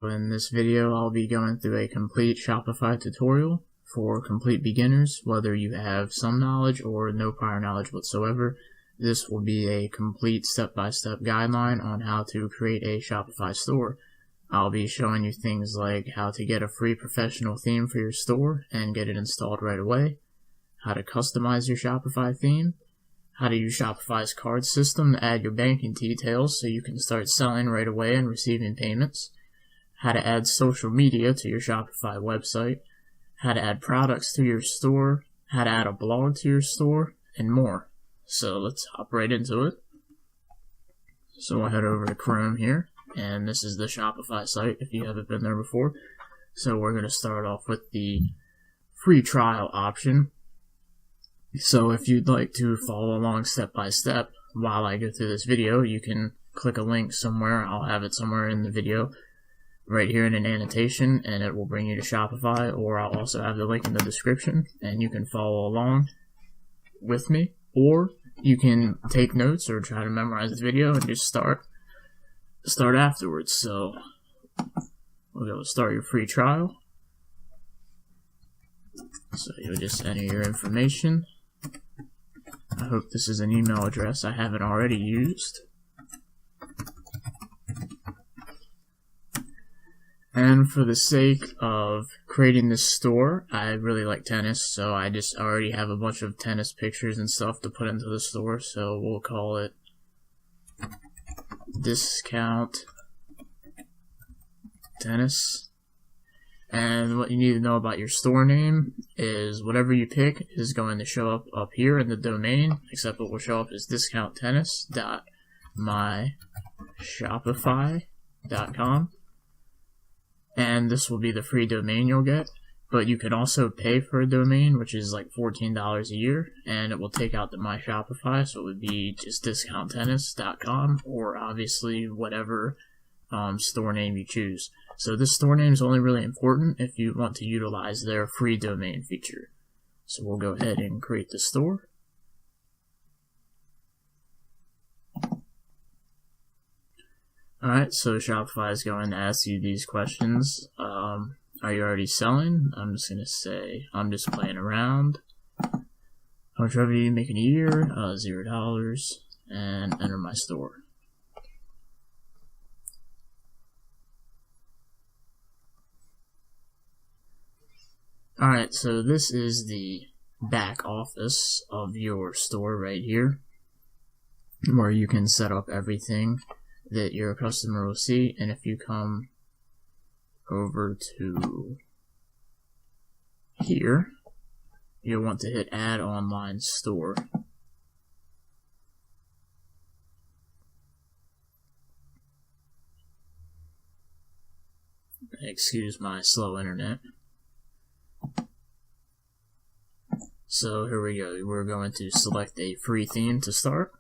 In this video, I'll be going through a complete Shopify tutorial for complete beginners, whether you have some knowledge or no prior knowledge whatsoever. This will be a complete step-by-step guideline on how to create a Shopify store. I'll be showing you things like how to get a free professional theme for your store and get it installed right away, how to customize your Shopify theme, how to use Shopify's card system to add your banking details so you can start selling right away and receiving payments, how to add social media to your Shopify website, how to add products to your store, how to add a blog to your store, and more. So let's hop right into it. So we'll head over to Chrome here, and this is the Shopify site if you haven't been there before. So we're going to start off with the free trial option. So if you'd like to follow along step by step while I go through this video, you can click a link somewhere. I'll have it somewhere in the video right here in an annotation, and it will bring you to Shopify, or I'll also have the link in the description and you can follow along with me, or you can take notes or try to memorize the video and just start afterwards. So we'll go start your free trial. So you'll just enter your information. I hope this is an email address I haven't already used. And for the sake of creating this store, I really like tennis, so I just already have a bunch of tennis pictures and stuff to put into the store, so we'll call it Discount Tennis. And what you need to know about your store name is whatever you pick is going to show up here in the domain, except it will show up as discounttennis.myshopify.com. And this will be the free domain you'll get, but you can also pay for a domain, which is like $14 a year, and it will take out the My Shopify, so it would be just discounttennis.com, or obviously whatever store name you choose. So this store name is only really important if you want to utilize their free domain feature. So we'll go ahead and create the store. Alright, so Shopify is going to ask you these questions. Are you already selling? I'm just going to say, I'm just playing around. How much revenue you make in a year? $0. And enter my store. Alright, so this is the back office of your store right here, where you can set up everything that your customer will see. And if you come over to here, you'll want to hit Add Online Store. Excuse my slow internet. So here we go. We're going to select a free theme to start.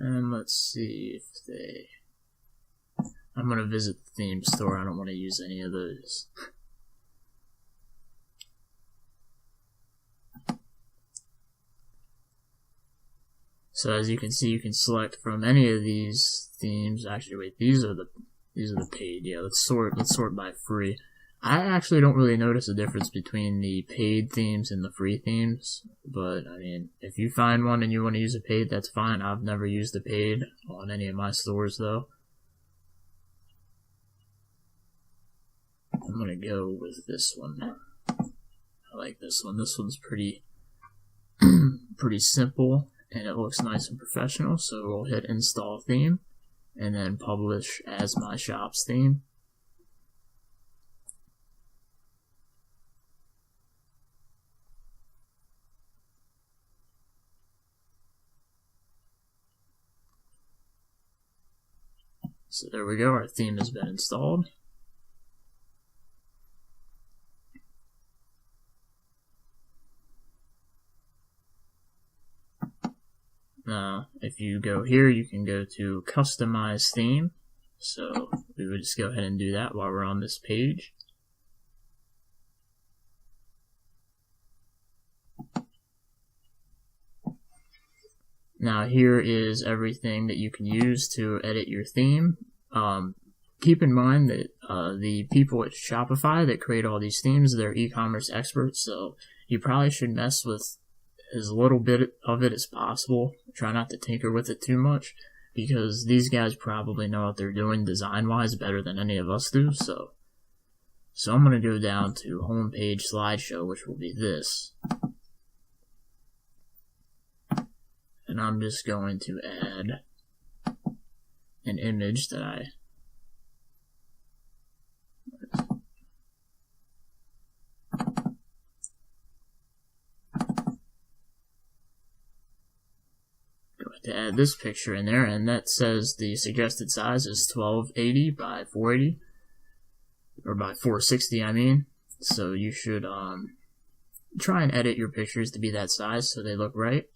And let's see if I'm going to visit the theme store. I don't want to use any of those. So as you can see, you can select from any of these themes. Actually, wait, these are the paid. Yeah, let's sort by free. I actually don't really notice a difference between the paid themes and the free themes, but I mean, if you find one and you want to use a paid, that's fine. I've never used a paid on any of my stores though. I'm gonna go with this one. I like this one. This one's pretty simple, and it looks nice and professional. So we'll hit Install Theme, and then Publish as My Shop's theme. So there we go, our theme has been installed. Now, if you go here, you can go to Customize Theme. So we would just go ahead and do that while we're on this page. Now here is everything that you can use to edit your theme. Keep in mind that the people at Shopify that create all these themes, they're e-commerce experts, so you probably should mess with as little bit of it as possible. Try not to tinker with it too much, because these guys probably know what they're doing design-wise better than any of us do. So I'm going to go down to homepage slideshow, which will be this. And I'm just going to add an image that I to add this picture in there, and that says the suggested size is 1280 by 480, or by 460 I mean. So you should try and edit your pictures to be that size so they look right.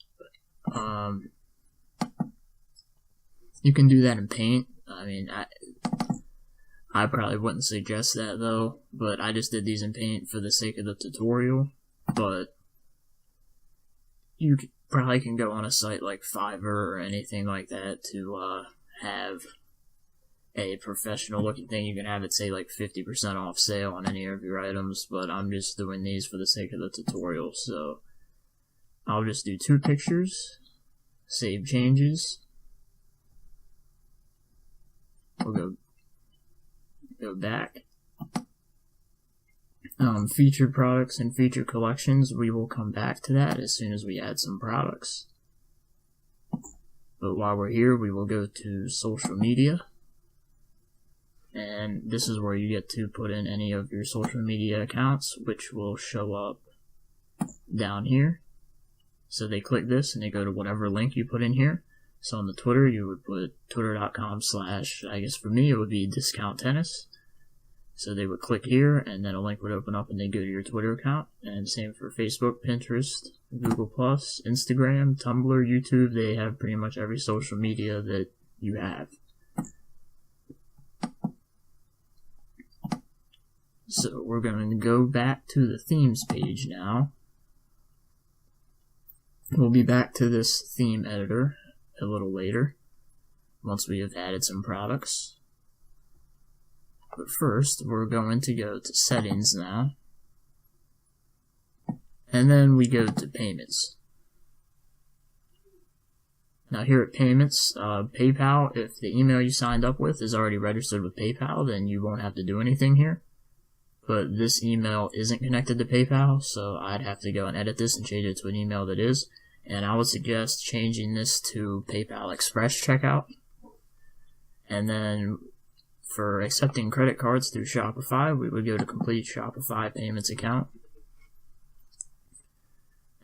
You can do that in Paint. I mean, I probably wouldn't suggest that though, but I just did these in Paint for the sake of the tutorial. But you probably can go on a site like Fiverr or anything like that to have a professional looking thing. You can have it say like 50% off sale on any of your items, but I'm just doing these for the sake of the tutorial. So I'll just do 2 pictures, save changes. We'll go back. Featured products and featured collections, we will come back to that as soon as we add some products. But while we're here, we will go to social media. And this is where you get to put in any of your social media accounts, which will show up down here. So they click this and they go to whatever link you put in here. So on the Twitter, you would put twitter.com/ I guess for me it would be discount tennis. So they would click here, and then a link would open up, and they go to your Twitter account. And same for Facebook, Pinterest, Google+, Instagram, Tumblr, YouTube. They have pretty much every social media that you have. So we're going to go back to the themes page now. We'll be back to this theme editor a little later, once we have added some products. But first, we're going to go to settings now. And then we go to payments. Now here at payments, PayPal, if the email you signed up with is already registered with PayPal, then you won't have to do anything here. But this email isn't connected to PayPal, so I'd have to go and edit this and change it to an email that is. And I would suggest changing this to PayPal Express checkout. And then for accepting credit cards through Shopify, we would go to complete Shopify payments account.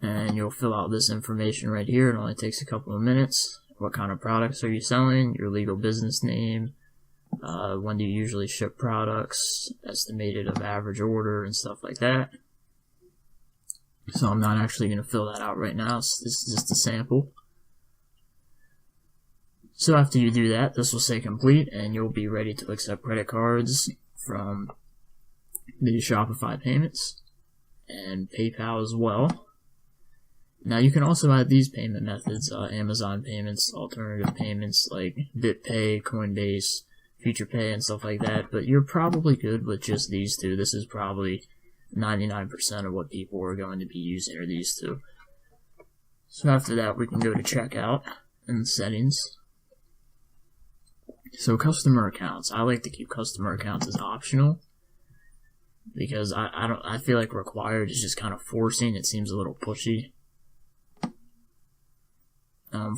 And you'll fill out this information right here. It only takes a couple of minutes. What kind of products are you selling? Your legal business name. When do you usually ship products? Estimated of average order and stuff like that. So I'm not actually going to fill that out right now. So this is just a sample. So after you do that, this will say complete, and you'll be ready to accept credit cards from the Shopify payments and PayPal as well. Now you can also add these payment methods, Amazon payments, alternative payments like BitPay, Coinbase, FuturePay, and stuff like that, but you're probably good with just these two. This is probably 99% of what people are going to be using are these two. So after that, we can go to checkout and settings. So customer accounts. I like to keep customer accounts as optional because I feel like required is just kind of forcing. It seems a little pushy.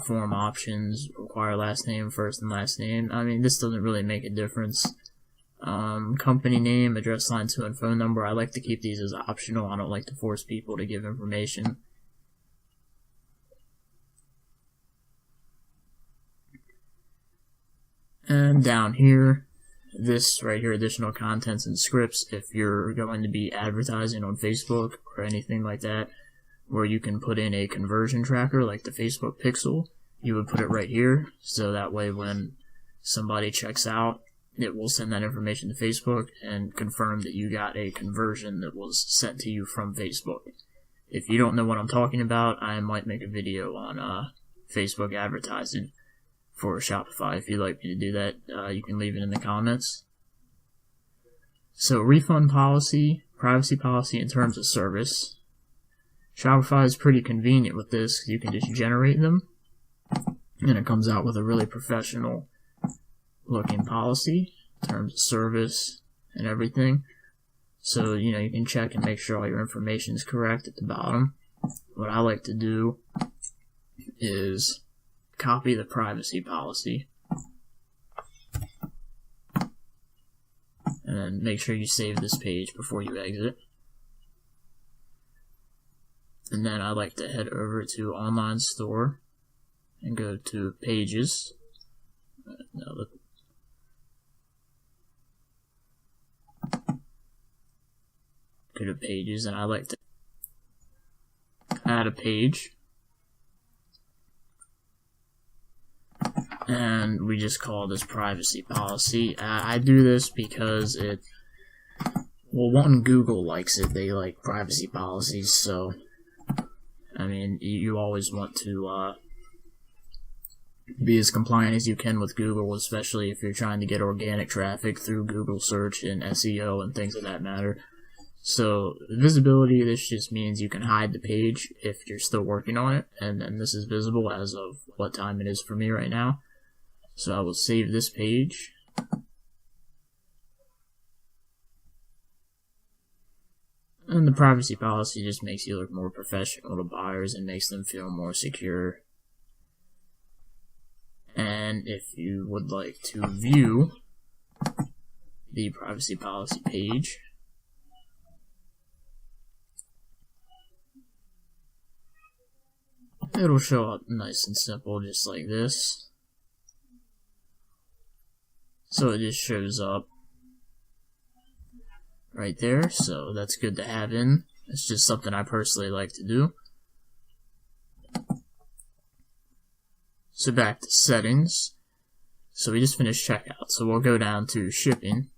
Form options, require last name, first and last name. I mean, this doesn't really make a difference. Company name, address line 2, and phone number. I like to keep these as optional. I don't like to force people to give information. And down here, this right here, additional contents and scripts, if you're going to be advertising on Facebook or anything like that, where you can put in a conversion tracker like the Facebook Pixel, you would put it right here, so that way when somebody checks out, it will send that information to Facebook and confirm that you got a conversion that was sent to you from Facebook. If you don't know what I'm talking about, I might make a video on Facebook advertising for Shopify. If you'd like me to do that, you can leave it in the comments. So refund policy, privacy policy, and terms of service. Shopify is pretty convenient with this because you can just generate them, and it comes out with a really professional looking policy, terms of service, and everything. So, you can check and make sure all your information is correct at the bottom. What I like to do is copy the privacy policy, and then make sure you save this page before you exit. And then I like to head over to Online Store and go to Pages. Go to Pages, and I like to add a page. And we just call this privacy policy. I do this because Google likes it. They like privacy policies, so you always want to be as compliant as you can with Google, especially if you're trying to get organic traffic through Google search and SEO and things of that matter. So visibility, this just means you can hide the page if you're still working on it, and then this is visible as of what time it is for me right now. So I will save this page. And the privacy policy just makes you look more professional to buyers and makes them feel more secure. And if you would like to view the privacy policy page, it'll show up nice and simple, just like this. So it just shows up right there, so that's good to have in. It's just something I personally like to do. So back to settings. So we just finished checkout, so we'll go down to shipping.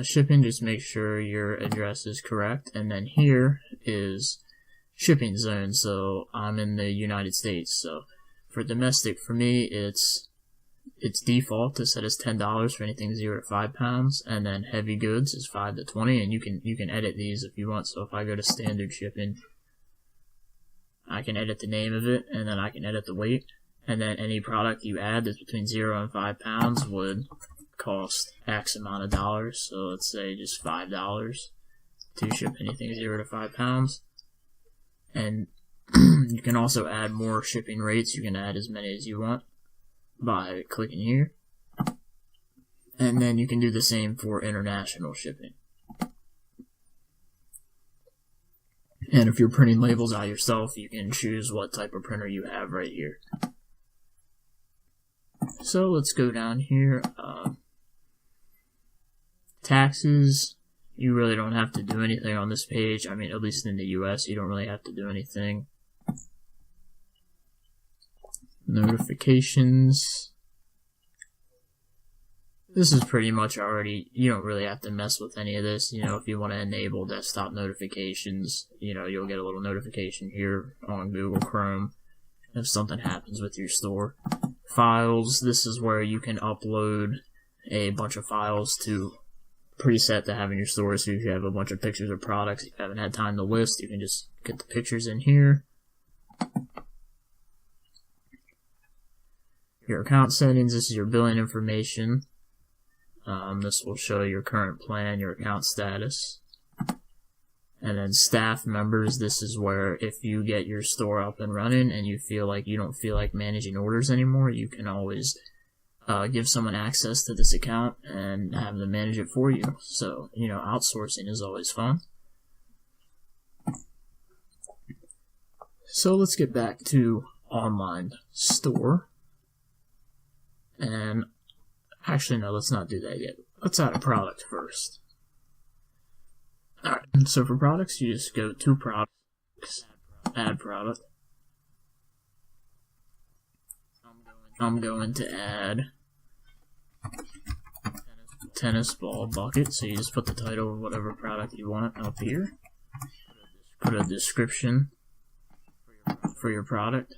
Shipping, just make sure your address is correct, and then here is shipping zone. So I'm in the United States, so for domestic, for me, it's default to set as $10 for anything 0 to 5 pounds, and then heavy goods is 5 to 20, and you can edit these if you want. So if I go to standard shipping, I can edit the name of it, and then I can edit the weight, and then any product you add that's between 0 and 5 pounds would cost X amount of dollars. So let's say just $5 to ship anything 0 to 5 pounds. And you can also add more shipping rates. You can add as many as you want by clicking here. And then you can do the same for international shipping. And if you're printing labels out yourself, you can choose what type of printer you have right here. So let's go down here. Taxes. You really don't have to do anything on this page. At least in the US, you don't really have to do anything. Notifications. This is pretty much already, you don't really have to mess with any of this. If you want to enable desktop notifications, you'll get a little notification here on Google Chrome if something happens with your store. Files, this is where you can upload a bunch of files to preset to have in your store. So if you have a bunch of pictures of products you haven't had time to list, you can just get the pictures in here. Your account settings, this is your billing information. This will show your current plan, your account status. And then staff members, this is where if you get your store up and running and you don't feel like managing orders anymore, you can always give someone access to this account and have them manage it for you. So, outsourcing is always fun. So let's get back to online store. And actually, no, let's not do that yet. Let's add a product first. Alright, so for products, you just go to products, add product. I'm going to add tennis ball bucket, so you just put the title of whatever product you want up here. Put a description for your product.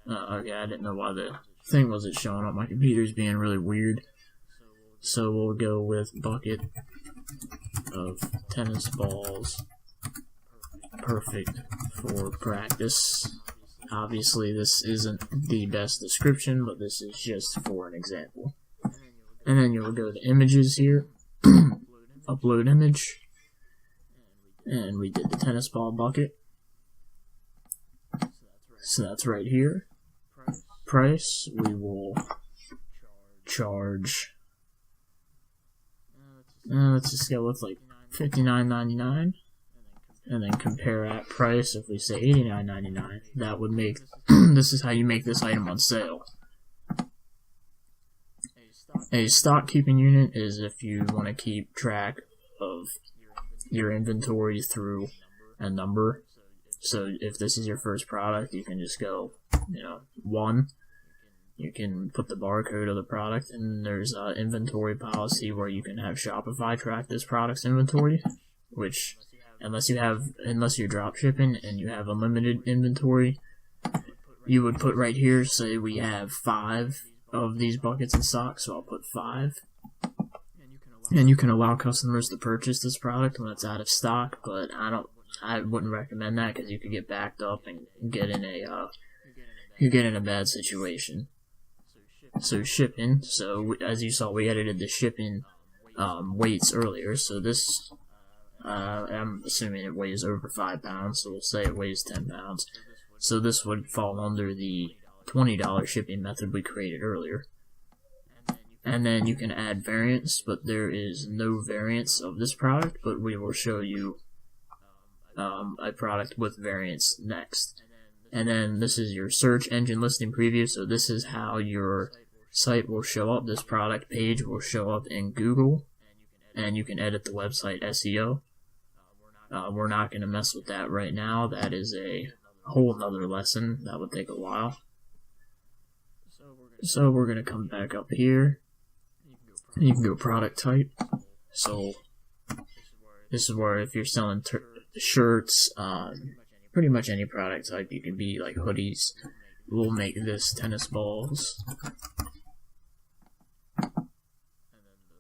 Okay, I didn't know why the thing wasn't showing up. My computer's being really weird. So we'll go with bucket of tennis balls, perfect for practice. Obviously this isn't the best description, but this is just for an example. And then you'll go to images here, upload image, and we did the tennis ball bucket. So that's right here. Price, we will charge, let's just go with like $59.99, and then compare at price. If we say $89.99, that would make this is how you make this item on sale. A stock keeping unit is if you want to keep track of your inventory through a number. So if this is your first product, you can just go, 1. You can put the barcode of the product, and there's an inventory policy where you can have Shopify track this product's inventory, which unless you're drop shipping and you have unlimited inventory, you would put right here, say we have 5 of these buckets in stock, so I'll put 5. And you can allow customers to purchase this product when it's out of stock, but I wouldn't recommend that because you could get backed up and get in a bad situation. So shipping, as you saw, we edited the shipping weights earlier, so this, I'm assuming it weighs over 5 pounds, so we'll say it weighs 10 pounds. So this would fall under the $20 shipping method we created earlier. And then you can add variants, but there is no variants of this product, but we will show you a product with variants next. And then this is your search engine listing preview, so this is how your site will show up. This product page will show up in Google, and you can edit the website SEO. We're not going to mess with that right now. That is a whole nother lesson. That would take a while. So we're going to come back up here. You can go product type. So this is where if you're selling shirts, pretty much any product type, you can be like hoodies. We'll make this tennis balls.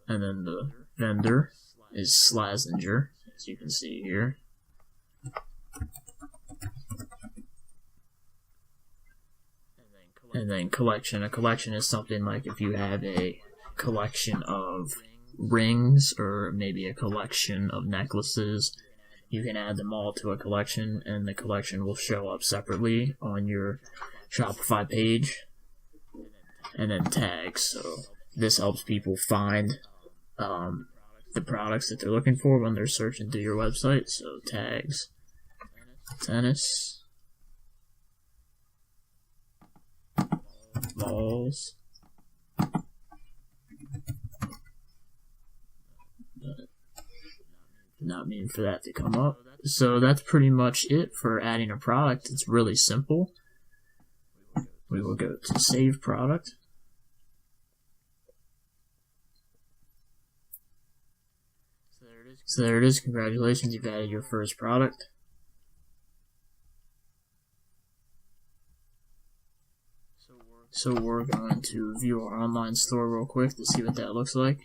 And then the vendor is Slazenger, as you can see here. And then collection. A collection is something like if you have a collection of rings or maybe a collection of necklaces, you can add them all to a collection, and the collection will show up separately on your Shopify page. And then tags. So this helps people find the products that they're looking for when they're searching through your website. So tags, tennis, balls, not meaning for that to come up. So that's pretty much it for adding a product. It's really simple. We will go to save product. So there it is. Congratulations, you've added your first product. So we're going to view our online store real quick to see what that looks like.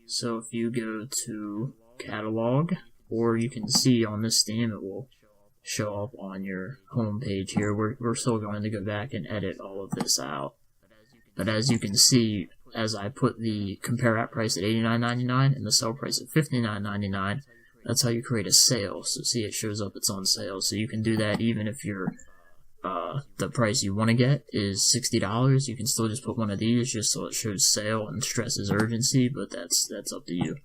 So if you go to catalog, or you can see on this theme, it will show up on your home page here. We're still going to go back and edit all of this out. But as you can see, as I put the compare at price at $89.99 and the sell price at $59.99, that's how you create a sale. So see, it shows up it's on sale. So you can do that even if your the price you want to get is $60. You can still just put one of these just so it shows sale and stresses urgency, but that's up to you.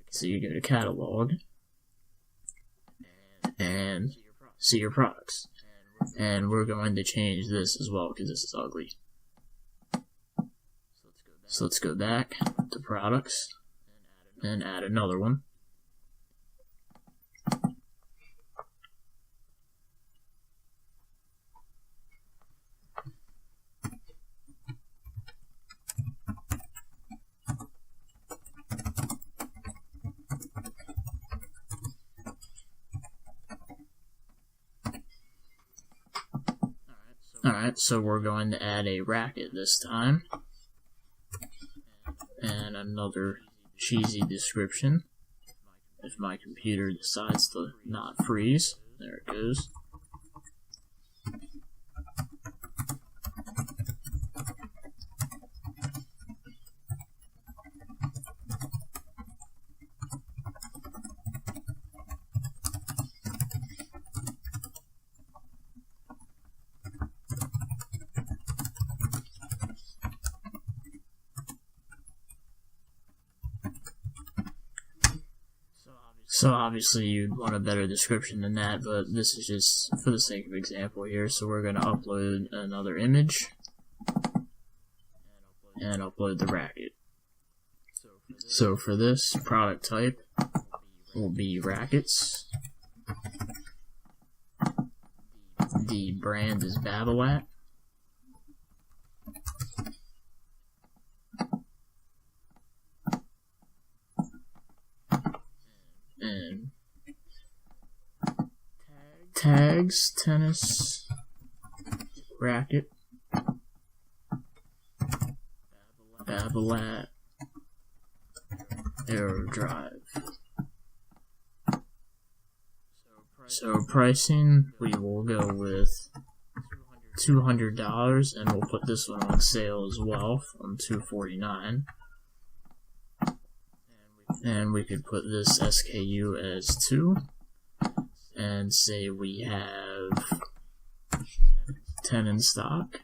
So you go to catalog and see your products. And we're going to change this as well because this is ugly. So let's go back to products and add another one. Alright, so we're going to add a racket this time, and another cheesy description. If my computer decides to not freeze, there it goes. So obviously you'd want a better description than that, but this is just for the sake of example here. So we're going to upload another image and upload the racket. So for this, product type will be rackets. The brand is Babolat. And tags, tennis, racket, Babolat, Aero Drive. So pricing, we will go with $200, and we'll put this one on sale as well from $249. And we could put this SKU as 2, and say we have 10 in stock.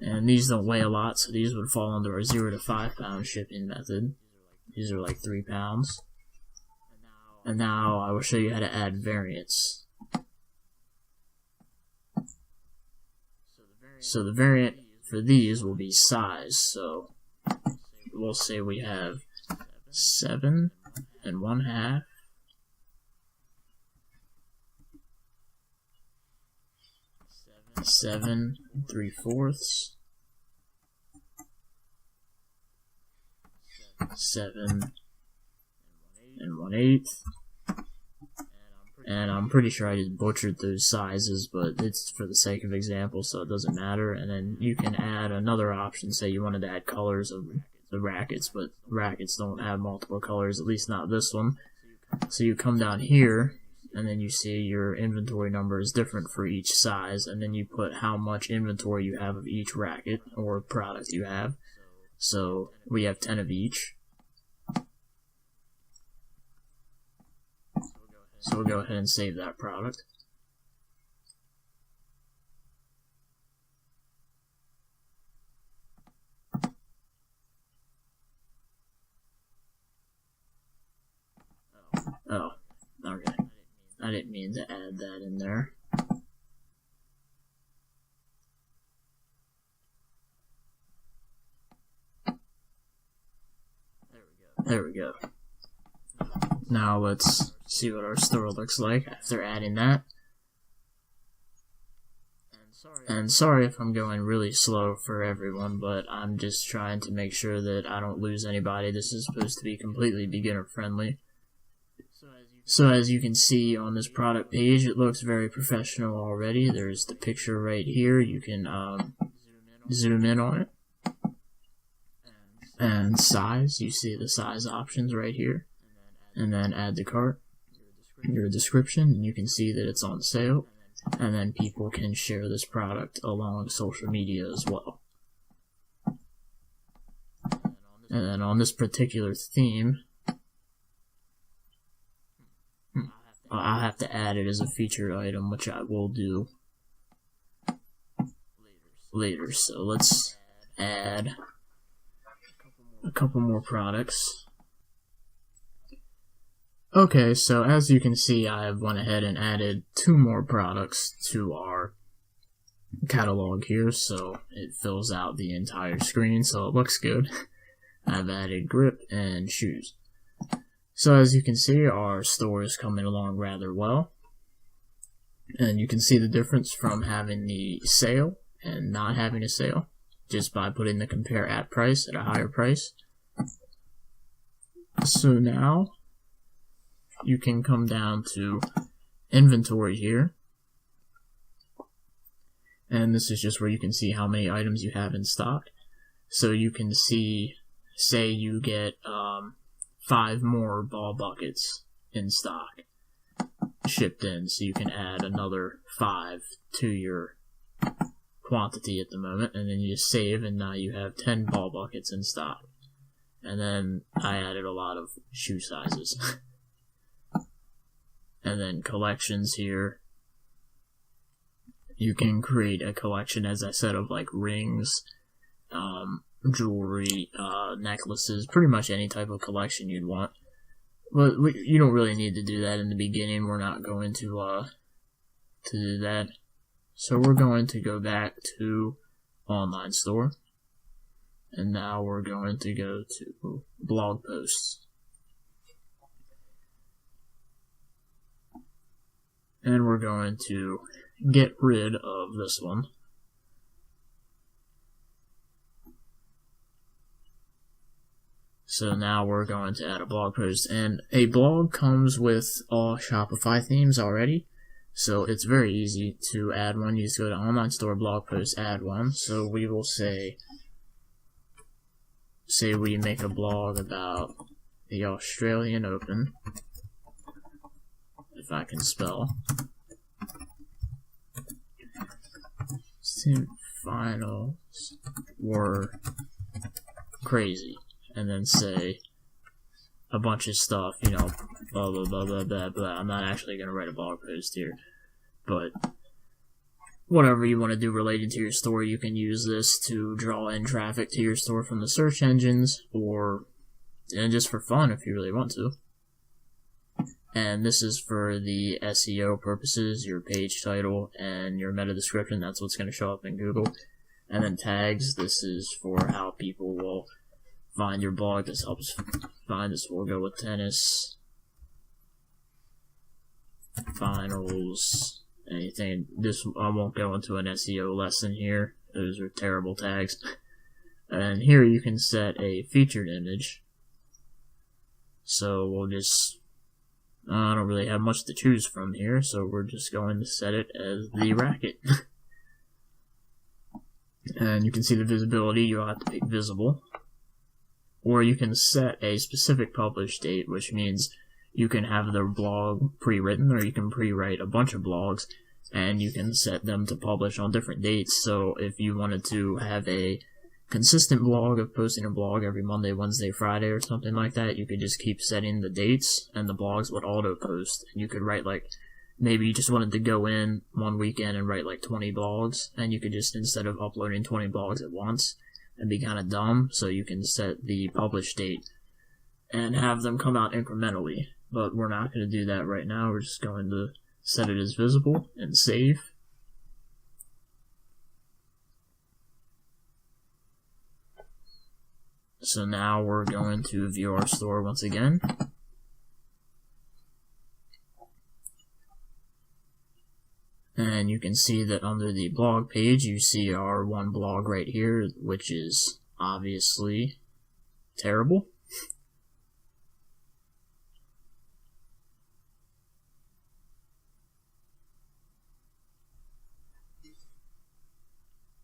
And these don't weigh a lot, so these would fall under our 0 to 5 pound shipping method. These are like 3 pounds. And now I will show you how to add variants. So the variant for these will be size. So we'll say we have 7 1/2, 7 3/4, 7 1/8, and I'm pretty sure I just butchered those sizes, but it's for the sake of example, so it doesn't matter. And then you can add another option. Say you wanted to add colors of the rackets, but rackets don't have multiple colors, at least not this one. So you come down here, and then you see your inventory number is different for each size, and then you put how much inventory you have of each racket or product you have. So we have 10 of each. So we'll go ahead and save that product. Oh, okay. I didn't mean to add that in there. There we go. Now let's see what our store looks like after adding that. And sorry if I'm going really slow for everyone, but I'm just trying to make sure that I don't lose anybody. This is supposed to be completely beginner friendly. So as you can see on this product page, it looks very professional already. There's the picture right here. You can zoom in on it. And size, you see the size options right here. And then add to cart, your description, and you can see that it's on sale. And then people can share this product along social media as well. And then on this particular theme, I'll have to add it as a featured item, which I will do later. So let's add a couple more products. Okay, so as you can see, I have went ahead and added 2 more products to our catalog here, so it fills out the entire screen, so it looks good. I've added grip and shoes. So as you can see, our store is coming along rather well. And you can see the difference from having the sale and not having a sale, just by putting the compare at price at a higher price. So now you can come down to inventory here, And this is just where you can see how many items you have in stock. So you can see, say you get 5 more ball buckets in stock shipped in, so you can add another 5 to your quantity at the moment, and then you just save, and now you have 10 ball buckets in stock. And then I added a lot of shoe sizes. And then collections here. You can create a collection, as I said, of like rings, jewelry, necklaces, pretty much any type of collection you'd want. But you don't really need to do that in the beginning. We're not going to do that. So we're going to go back to online store. And now we're going to go to blog posts. And we're going to get rid of this one. So now we're going to add a blog post, and a blog comes with all Shopify themes already, so it's very easy to add one. You just go to online store, blog post, add one. So we will say we make a blog about the Australian Open, if I can spell. Finals were crazy. And then say a bunch of stuff, you know, blah, blah, blah, blah, blah, blah. I'm not actually going to write a blog post here, but whatever you want to do related to your store, you can use this to draw in traffic to your store from the search engines, and just for fun if you really want to. And this is for the SEO purposes, your page title and your meta description. That's what's going to show up in Google. And then tags, this is for how people will find your blog. This helps find this. We'll go with tennis, finals, anything. This, I won't go into an SEO lesson here. Those are terrible tags. And here you can set a featured image. So we'll just, I don't really have much to choose from here, so we're just going to set it as the racket. And you can see the visibility. You'll have to pick visible. Or you can set a specific publish date, which means you can have the blog pre-written, or you can pre-write a bunch of blogs, and you can set them to publish on different dates. So if you wanted to have a consistent blog of posting a blog every Monday, Wednesday, Friday, or something like that, you could just keep setting the dates, and the blogs would auto-post. And you could write, like, maybe you just wanted to go in one weekend and write, like, 20 blogs, and you could just, instead of uploading 20 blogs at once, and be kind of dumb, so you can set the publish date and have them come out incrementally. But we're not going to do that right now. We're just going to set it as visible and save. So now we're going to view our store once again. And you can see that under the blog page, you see our one blog right here, which is obviously terrible.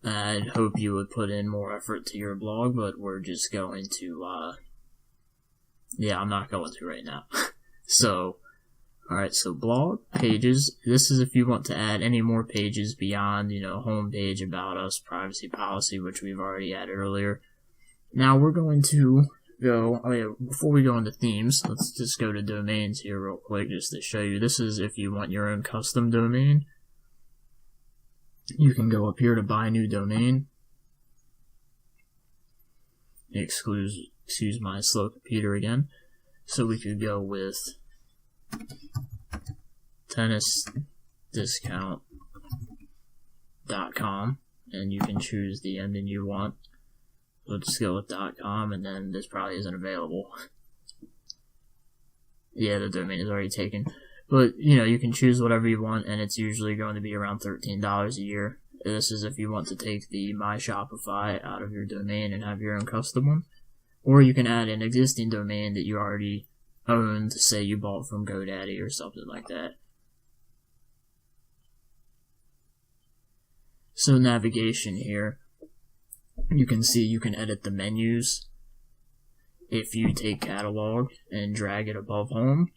I'd hope you would put in more effort to your blog, but we're just going to, yeah, I'm not going to right now. So, alright, so blog pages, this is if you want to add any more pages beyond, you know, home page, about us, privacy policy, which we've already added earlier. Now we're going to go, before we go into themes, let's just go to domains here real quick just to show you. This is if you want your own custom domain. You can go up here to buy new domain. Excuse my slow computer again. So we could go with tennisdiscount.com, and you can choose the ending you want. We'll just go with .com, and then this probably isn't available. Yeah, the domain is already taken. But, you know, you can choose whatever you want, and it's usually going to be around $13 a year. This is if you want to take the My Shopify out of your domain and have your own custom one. Or you can add an existing domain that you already owned, say you bought from GoDaddy or something like that. So navigation here, you can see you can edit the menus. If you take catalog and drag it above home,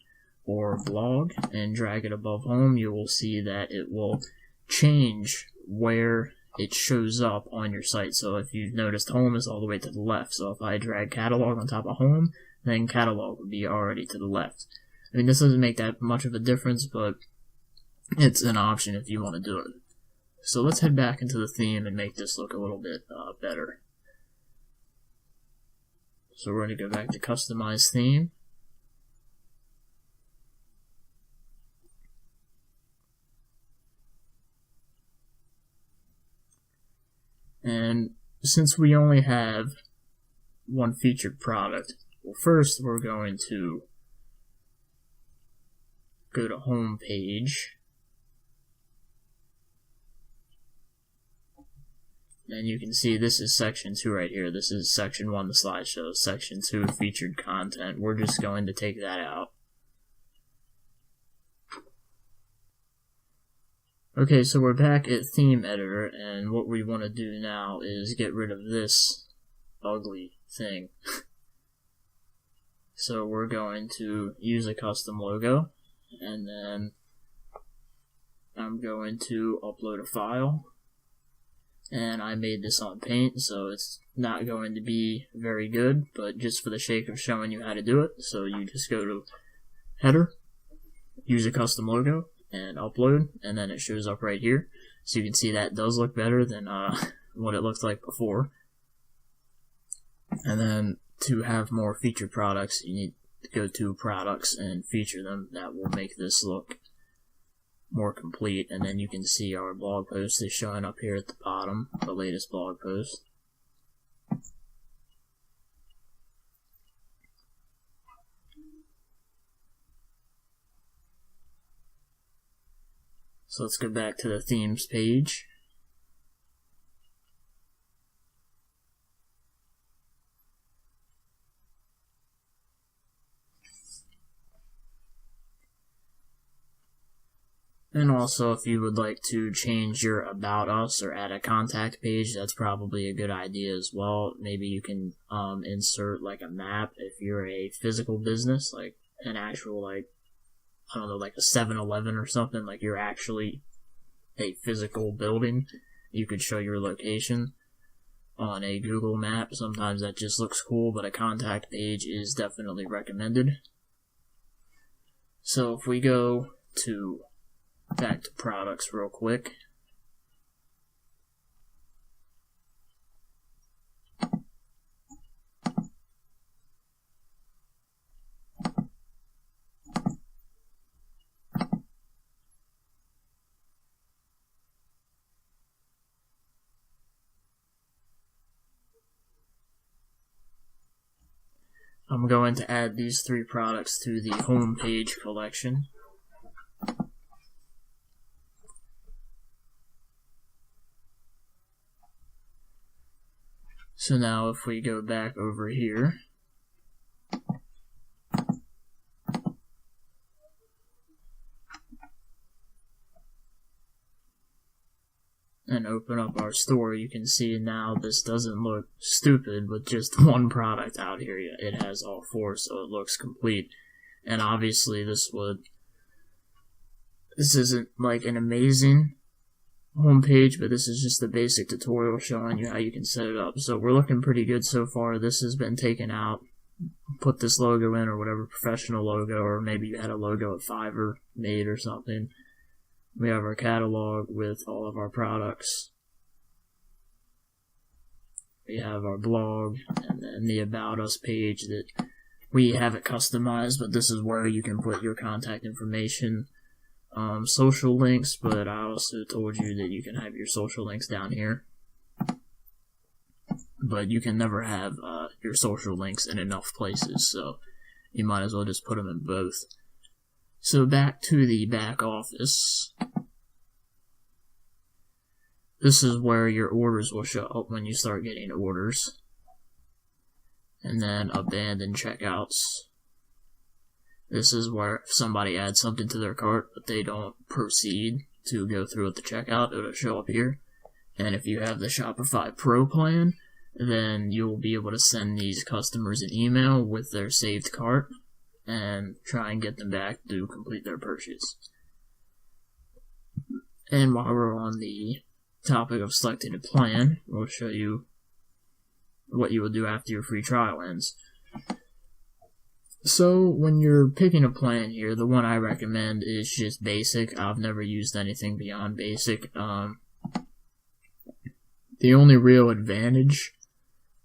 or blog and drag it above home, you will see that it will change where it shows up on your site. So if you've noticed, home is all the way to the left. So if I drag catalog on top of home, then catalog would be already to the left. I mean, this doesn't make that much of a difference, but it's an option if you want to do it. So let's head back into the theme and make this look a little bit better. So we're going to go back to customize theme. And since we only have one featured product, well, first we're going to go to home page. And you can see this is section 2 right here. This is section 1, the slideshow. Section 2, featured content. We're just going to take that out. Okay, so we're back at theme editor, and what we want to do now is get rid of this ugly thing. So we're going to use a custom logo, and then I'm going to upload a file. And I made this on Paint, so it's not going to be very good, but just for the sake of showing you how to do it, so you just go to header, use a custom logo, and upload, and then it shows up right here. So you can see that does look better than what it looked like before. And then to have more featured products, you need to go to products and feature them. That will make this look more complete, and then you can see our blog post is showing up here at the bottom, the latest blog post. So let's go back to the themes page. And also, if you would like to change your About Us or add a contact page, that's probably a good idea as well. Maybe you can insert like a map if you're a physical business, like an actual, like, I don't know, like a 7-Eleven or something, like you're actually a physical building. You could show your location on a Google map. Sometimes that just looks cool, but a contact page is definitely recommended. So if we go to back to products real quick. I'm going to add these 3 products to the home page collection. So now if we go back over here, and open up our store, you can see now this doesn't look stupid with just one product out here. It has all 4, so it looks complete. And obviously this isn't like an amazing homepage, but this is just the basic tutorial showing you how you can set it up. So we're looking pretty good so far. This has been taken out. Put this logo in, or whatever professional logo, or maybe you had a logo at Fiverr made or something. We have our catalog with all of our products. We have our blog, and then the About Us page that we have it customized, but this is where you can put your contact information, social links, but I also told you that you can have your social links down here. But you can never have your social links in enough places, so you might as well just put them in both. So back to the back office. This is where your orders will show up when you start getting orders. And then abandoned checkouts. This is where if somebody adds something to their cart, but they don't proceed to go through with the checkout, it'll show up here. And if you have the Shopify Pro plan, then you'll be able to send these customers an email with their saved cart and try and get them back to complete their purchase. And while we're on the topic of selecting a plan, we'll show you what you will do after your free trial ends. So when you're picking a plan here, the one I recommend is just basic. I've never used anything beyond basic. The only real advantage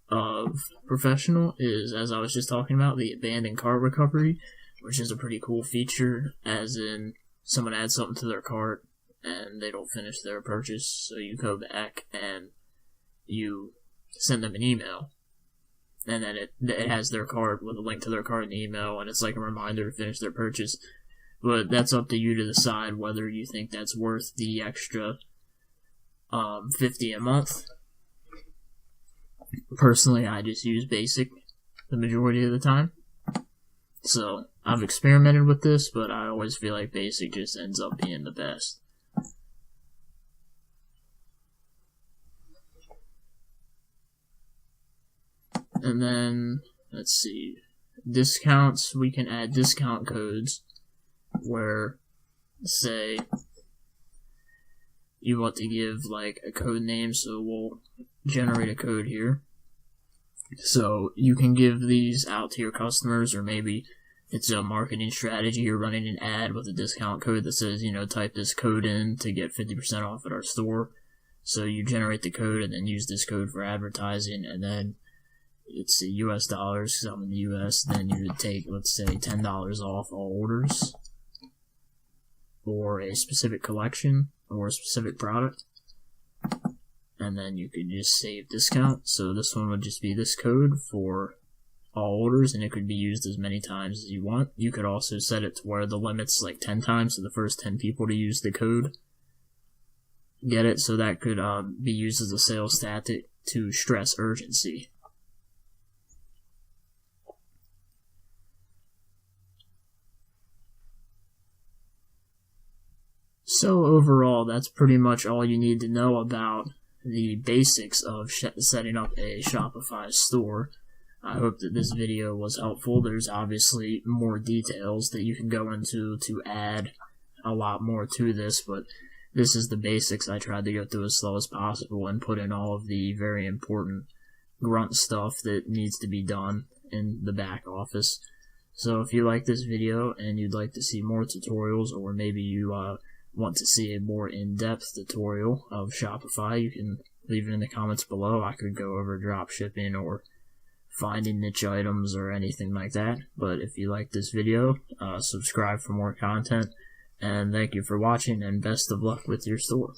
of professional is, as I was just talking about, the abandoned cart recovery, which is a pretty cool feature, as in someone adds something to their cart and they don't finish their purchase, so you go back and you send them an email, and then it has their cart with a link to their cart in the email, and it's like a reminder to finish their purchase. But that's up to you to decide whether you think that's worth the extra $50 a month. Personally, I just use basic the majority of the time. So I've experimented with this, but I always feel like basic just ends up being the best. And then, let's see, discounts, we can add discount codes where, say, you want to give like a code name, so we'll generate a code here. So you can give these out to your customers, or maybe it's a marketing strategy. You're running an ad with a discount code that says, type this code in to get 50% off at our store. So you generate the code and then use this code for advertising, and then it's US dollars because I'm in the US. Then you would take, let's say, $10 off all orders for a specific collection or a specific product. And then you could just save discount. So this one would just be this code for all orders, and it could be used as many times as you want. You could also set it to where the limit's like 10 times, so the first 10 people to use the code get it. So that could be used as a sales tactic to stress urgency. So overall, that's pretty much all you need to know about the basics of setting up a Shopify store. I hope that this video was helpful. There's obviously more details that you can go into to add a lot more to this, but this is the basics. I tried to go through as slow as possible and put in all of the very important grunt stuff that needs to be done in the back office. So if you like this video and you'd like to see more tutorials, or maybe you want to see a more in-depth tutorial of Shopify, you can leave it in the comments below. I could go over dropshipping or finding niche items or anything like that. But if you like this video, subscribe for more content, and thank you for watching, and best of luck with your store.